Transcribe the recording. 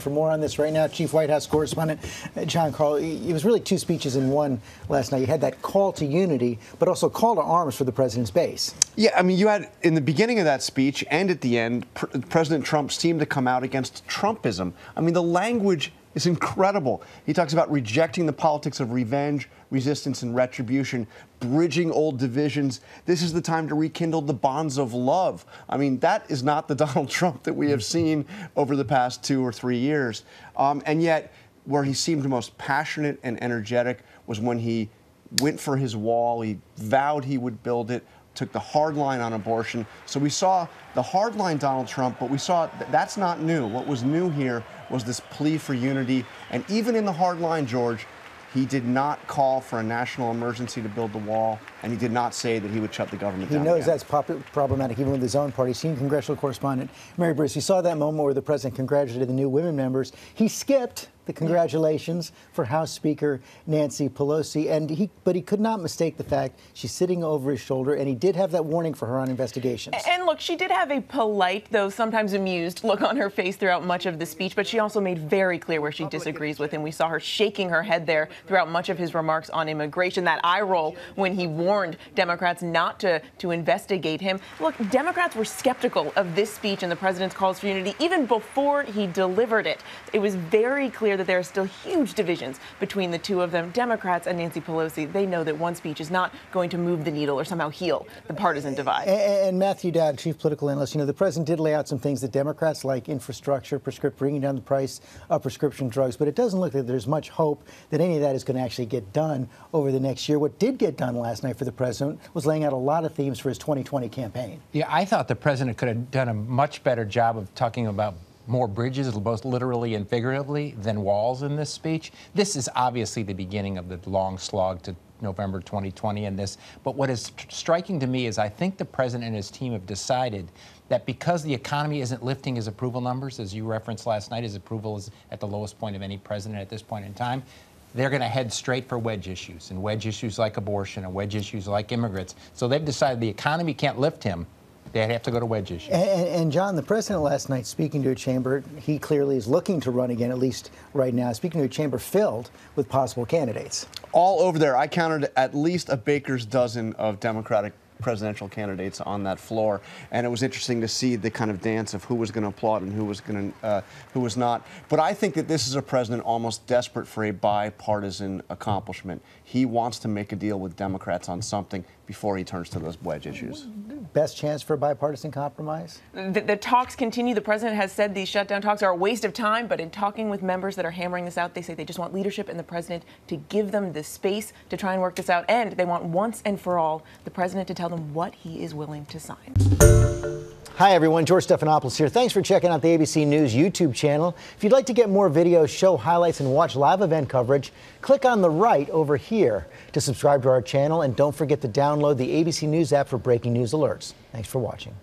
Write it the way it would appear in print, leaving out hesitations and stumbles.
For more on this right now, Chief White House Correspondent Jon Karl. It was really two speeches in one last night. You had that call to unity, but also call to arms for the president's base. Yeah, I mean, you had in the beginning of that speech and at the end, President Trump seemed to come out against Trumpism. I mean, the language is incredible. He talks about rejecting the politics of revenge, resistance, and retribution, bridging old divisions. This is the time to rekindle the bonds of love. I mean, that is not the Donald Trump that we have seen over the past 2 or 3 years. And yet, where he seemed most passionate and energetic was when he went for his wall. He vowed he would build it, took the hard line on abortion. So we saw the hard line Donald Trump, but we saw that's not new. What was new here was this plea for unity. And even in the hard line, George, he did not call for a national emergency to build the wall, and he did not say that he would shut the government down. He knows that's problematic even with his own party. Senior congressional correspondent Mary Bruce, you saw that moment where the president congratulated the new women members. He skipped the congratulations for House Speaker Nancy Pelosi, but he could not mistake the fact she's sitting over his shoulder, and he did have that warning for her on investigations. And look, she did have a polite, though sometimes amused, look on her face throughout much of the speech, but she also made very clear where she disagrees with him. We saw her shaking her head there throughout much of his remarks on immigration, that eye roll when he warned Democrats not to investigate him. Look, Democrats were skeptical of this speech and the president's calls for unity even before he delivered it. It was very clear that there are still huge divisions between the two of them, Democrats and Nancy Pelosi. They know that one speech is not going to move the needle or somehow heal the partisan divide. And Matthew Dowd, chief political analyst, the president did lay out some things that Democrats like: infrastructure, bringing down the price of prescription drugs. But it doesn't look like there's much hope that any of that is going to actually get done over the next year. What did get done last night for the president was laying out a lot of themes for his 2020 campaign. Yeah, I thought the president could have done a much better job of talking about more bridges, both literally and figuratively, than walls in this speech. This is obviously the beginning of the long slog to November 2020 in this. But what is striking to me is I think the president and his team have decided that because the economy isn't lifting his approval numbers, as you referenced last night, his approval is at the lowest point of any president at this point in time, they're going to head straight for wedge issues, and wedge issues like abortion and wedge issues like immigrants. So they've decided the economy can't lift him. They'd have to go to wedge issues. And John, the president last night, speaking to a chamber, he clearly is looking to run again, at least right now, speaking to a chamber filled with possible candidates. All over there. I counted at least a baker's dozen of Democratic presidential candidates on that floor, and it was interesting to see the kind of dance of who was going to applaud and who was not. But I think that this is a president almost desperate for a bipartisan accomplishment. He wants to make a deal with Democrats on something before he turns to those wedge issues. Best chance for a bipartisan compromise? The talks continue. The president has said these shutdown talks are a waste of time, but in talking with members that are hammering this out, they say they just want leadership and the president to give them the space to try and work this out, and they want once and for all the president to tell them what he is willing to sign. Hi, everyone. George Stephanopoulos here. Thanks for checking out the ABC News YouTube channel. If you'd like to get more videos, show highlights, and watch live event coverage, click on the right over here to subscribe to our channel. And don't forget to download the ABC News app for breaking news alerts. Thanks for watching.